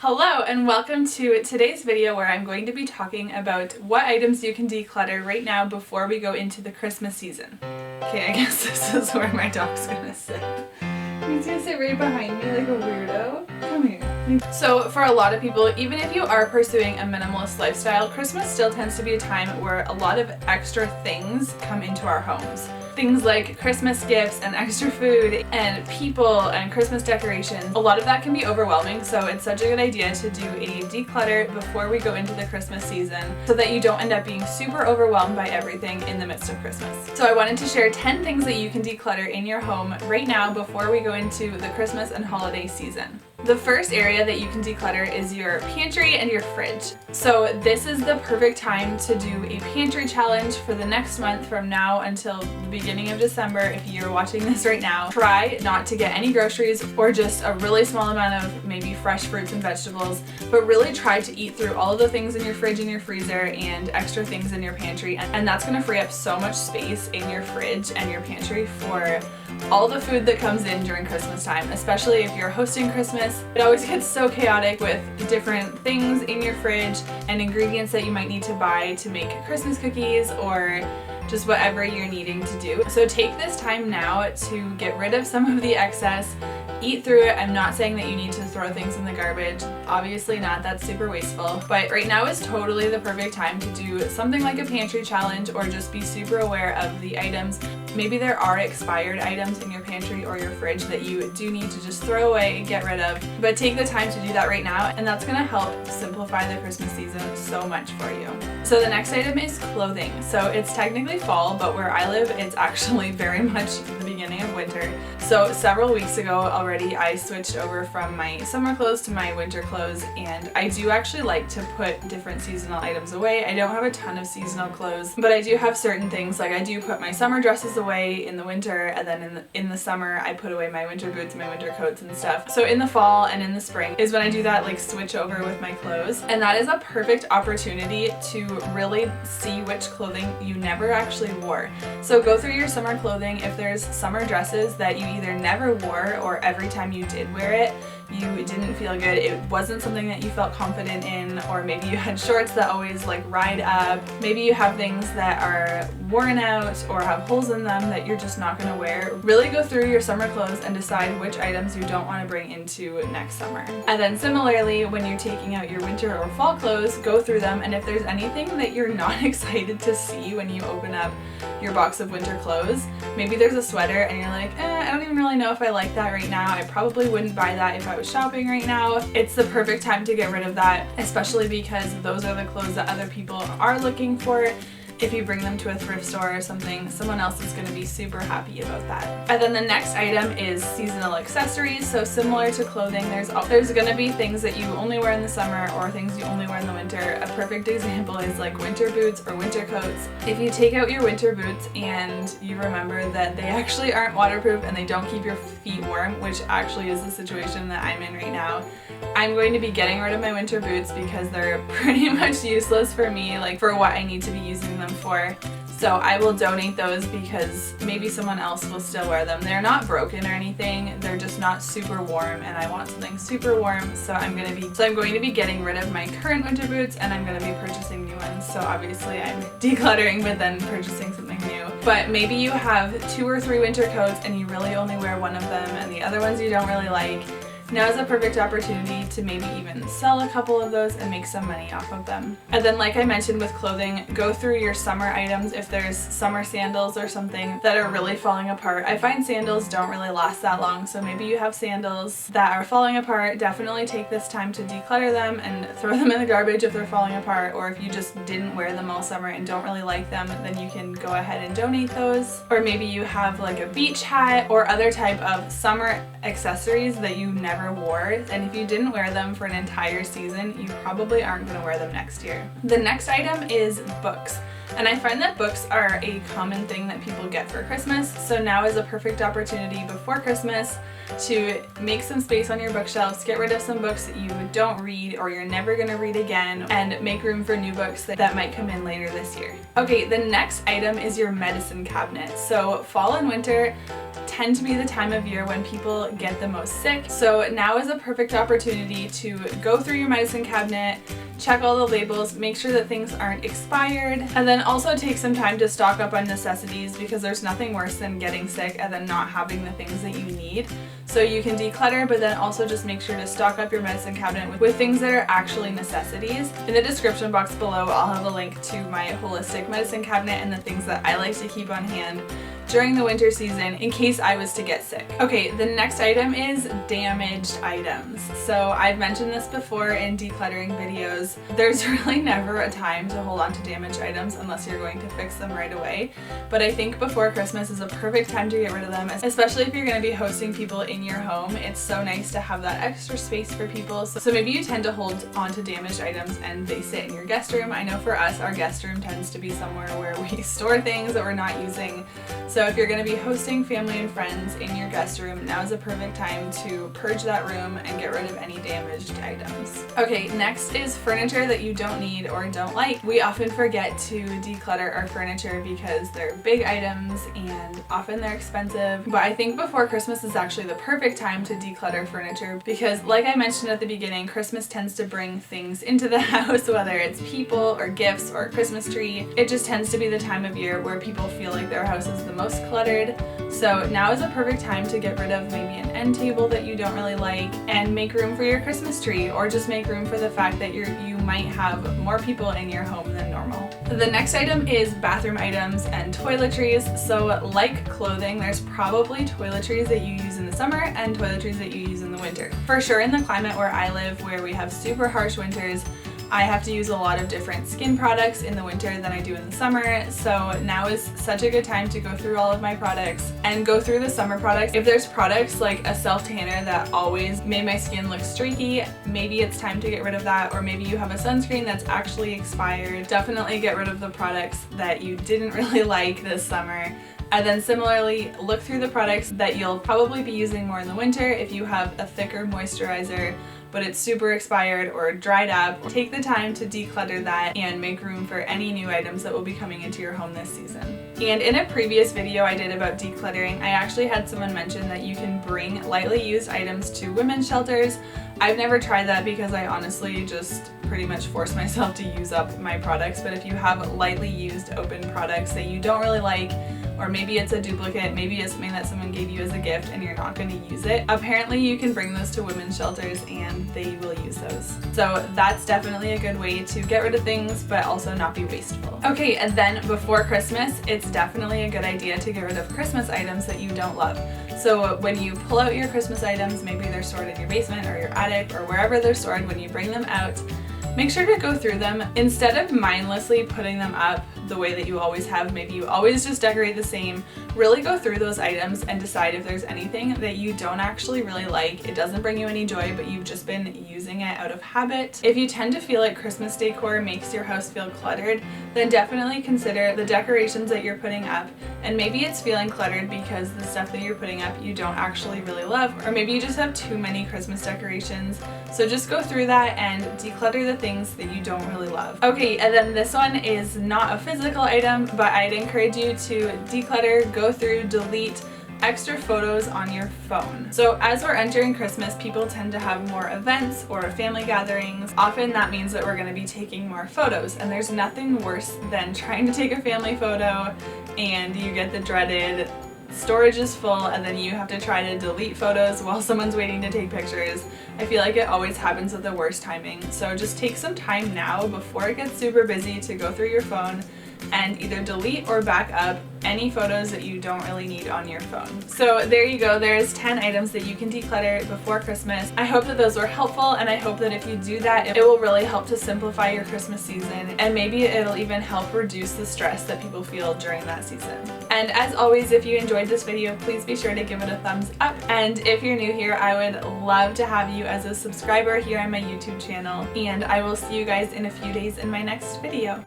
Hello and welcome to today's video where I'm going to be talking about what items you can declutter right now before we go into the Christmas season. Okay, I guess this is where my dog's gonna sit. He's gonna sit right behind me like a weirdo. Come here. So for a lot of people, even if you are pursuing a minimalist lifestyle, Christmas still tends to be a time where a lot of extra things come into our homes. Things like Christmas gifts and extra food and people and Christmas decorations. A lot of that can be overwhelming, so it's such a good idea to do a declutter before we go into the Christmas season so that you don't end up being super overwhelmed by everything in the midst of Christmas. So I wanted to share 10 things that you can declutter in your home right now before we go into the Christmas and holiday season. The first area that you can declutter is your pantry and your fridge. So this is the perfect time to do a pantry challenge for the next month from now until the beginning of December. If you're watching this right now, try not to get any groceries or just a really small amount of maybe fresh fruits and vegetables, but really try to eat through all of the things in your fridge and your freezer and extra things in your pantry. And that's going to free up so much space in your fridge and your pantry for all the food that comes in during Christmas time, especially if you're hosting Christmas. It always gets so chaotic with different things in your fridge and ingredients that you might need to buy to make Christmas cookies or just whatever you're needing to do. So take this time now to get rid of some of the excess, eat through it. I'm not saying that you need to throw things in the garbage. Obviously not, that's super wasteful. But right now is totally the perfect time to do something like a pantry challenge or just be super aware of the items. Maybe there are expired items in your pantry or your fridge that you do need to just throw away and get rid of. But take the time to do that right now, and that's gonna help simplify the Christmas season so much for you. So the next item is clothing. So it's technically fall, but where I live, it's actually very much the beginning of winter. So several weeks ago already, I switched over from my summer clothes to my winter clothes, and I do actually like to put different seasonal items away. I don't have a ton of seasonal clothes, but I do have certain things, like I do put my summer dresses away in the winter, and then in the summer I put away my winter boots, my winter coats and stuff. So in the fall and in the spring is when I do that like switch over with my clothes, and that is a perfect opportunity to really see which clothing you never actually wore. So go through your summer clothing. If there's summer dresses that you either never wore or every time you did wear it, you didn't feel good, it wasn't something that you felt confident in, or maybe you had shorts that always like ride up, maybe you have things that are worn out or have holes in them that you're just not going to wear. Really go through your summer clothes and decide which items you don't want to bring into next summer. And then similarly, when you're taking out your winter or fall clothes, go through them, and if there's anything that you're not excited to see when you open up your box of winter clothes, maybe there's a sweater and you're like, I don't even really know if I like that right now. I probably wouldn't buy that if I was shopping right now. It's the perfect time to get rid of that, especially because those are the clothes that other people are looking for. If you bring them to a thrift store or something, someone else is going to be super happy about that. And then the next item is seasonal accessories. So similar to clothing, there's going to be things that you only wear in the summer or things you only wear in the winter. A perfect example is like winter boots or winter coats. If you take out your winter boots and you remember that they actually aren't waterproof and they don't keep your feet warm, which actually is the situation that I'm in right now, I'm going to be getting rid of my winter boots because they're pretty much useless for me, like for what I need to be using them for. So I will donate those because maybe someone else will still wear them. They're not broken or anything, they're just not super warm, and I want something super warm, so I'm going to be getting rid of my current winter boots, and I'm going to be purchasing new ones. So obviously I'm decluttering but then purchasing something new. But maybe you have 2 or 3 winter coats and you really only wear one of them and the other ones you don't really like. Now is a perfect opportunity to maybe even sell a couple of those and make some money off of them. And then like I mentioned with clothing, go through your summer items. If there's summer sandals or something that are really falling apart. I find sandals don't really last that long, so maybe you have sandals that are falling apart. Definitely take this time to declutter them and throw them in the garbage if they're falling apart, or if you just didn't wear them all summer and don't really like them, then you can go ahead and donate those. Or maybe you have like a beach hat or other type of summer accessories that you never wore, and if you didn't wear them for an entire season, you probably aren't going to wear them next year. The next item is books. And I find that books are a common thing that people get for Christmas, so now is a perfect opportunity before Christmas to make some space on your bookshelves, get rid of some books that you don't read or you're never going to read again, and make room for new books that might come in later this year. Okay, the next item is your medicine cabinet. So fall and winter tend to be the time of year when people get the most sick. So now is a perfect opportunity to go through your medicine cabinet, check all the labels, make sure that things aren't expired, and then also take some time to stock up on necessities, because there's nothing worse than getting sick and then not having the things that you need. So you can declutter, but then also just make sure to stock up your medicine cabinet with things that are actually necessities. In the description box below, I'll have a link to my holistic medicine cabinet and the things that I like to keep on hand during the winter season in case I was to get sick. Okay, the next item is damaged items. So I've mentioned this before in decluttering videos. There's really never a time to hold on to damaged items unless you're going to fix them right away. But I think before Christmas is a perfect time to get rid of them, especially if you're going to be hosting people in your home. It's so nice to have that extra space for people. So maybe you tend to hold on to damaged items and they sit in your guest room. I know for us, our guest room tends to be somewhere where we store things that we're not using. So if you're going to be hosting family and friends in your guest room, now is a perfect time to purge that room and get rid of any damaged items. Okay, next is furniture that you don't need or don't like. We often forget to declutter our furniture because they're big items and often they're expensive. But I think before Christmas is actually the perfect time to declutter furniture, because like I mentioned at the beginning, Christmas tends to bring things into the house, whether it's people or gifts or a Christmas tree. It just tends to be the time of year where people feel like their house is the most cluttered. So now is a perfect time to get rid of maybe an end table that you don't really like and make room for your Christmas tree, or just make room for the fact that you might have more people in your home than normal. The next item is bathroom items and toiletries. So like clothing, there's probably toiletries that you use in the summer and toiletries that you use in the winter. For sure, in the climate where I live, where we have super harsh winters, I have to use a lot of different skin products in the winter than I do in the summer, so now is such a good time to go through all of my products and go through the summer products. If there's products like a self-tanner that always made my skin look streaky, maybe it's time to get rid of that, or maybe you have a sunscreen that's actually expired. Definitely get rid of the products that you didn't really like this summer. And then similarly, look through the products that you'll probably be using more in the winter. If you have a thicker moisturizer but it's super expired or dried up, take the time to declutter that and make room for any new items that will be coming into your home this season. And in a previous video I did about decluttering, I actually had someone mention that you can bring lightly used items to women's shelters. I've never tried that because I honestly just pretty much force myself to use up my products, but if you have lightly used open products that you don't really like, or maybe it's a duplicate, maybe it's something that someone gave you as a gift and you're not going to use it, apparently you can bring those to women's shelters and they will use those. So that's definitely a good way to get rid of things but also not be wasteful. Okay, and then before Christmas, it's definitely a good idea to get rid of Christmas items that you don't love. So when you pull out your Christmas items, maybe they're stored in your basement or your attic or wherever they're stored, when you bring them out, make sure to go through them. Instead of mindlessly putting them up the way that you always have, maybe you always just decorate the same, really go through those items and decide if there's anything that you don't actually really like, it doesn't bring you any joy, but you've just been using it out of habit. If you tend to feel like Christmas decor makes your house feel cluttered, then definitely consider the decorations that you're putting up, and maybe it's feeling cluttered because the stuff that you're putting up you don't actually really love, or maybe you just have too many Christmas decorations. So just go through that and declutter the things that you don't really love. Okay, and then this one is not a physical item, but I'd encourage you to declutter, go through, delete extra photos on your phone. So as we're entering Christmas, people tend to have more events or family gatherings. Often that means that we're going to be taking more photos, and there's nothing worse than trying to take a family photo and you get the dreaded storage is full and then you have to try to delete photos while someone's waiting to take pictures. I feel like it always happens at the worst timing. So just take some time now before it gets super busy to go through your phone and either delete or back up any photos that you don't really need on your phone. So there you go, there's 10 items that you can declutter before Christmas. I hope that those were helpful, and I hope that if you do that, it will really help to simplify your Christmas season, and maybe it'll even help reduce the stress that people feel during that season. And as always, if you enjoyed this video, please be sure to give it a thumbs up, and if you're new here, I would love to have you as a subscriber here on my YouTube channel, and I will see you guys in a few days in my next video.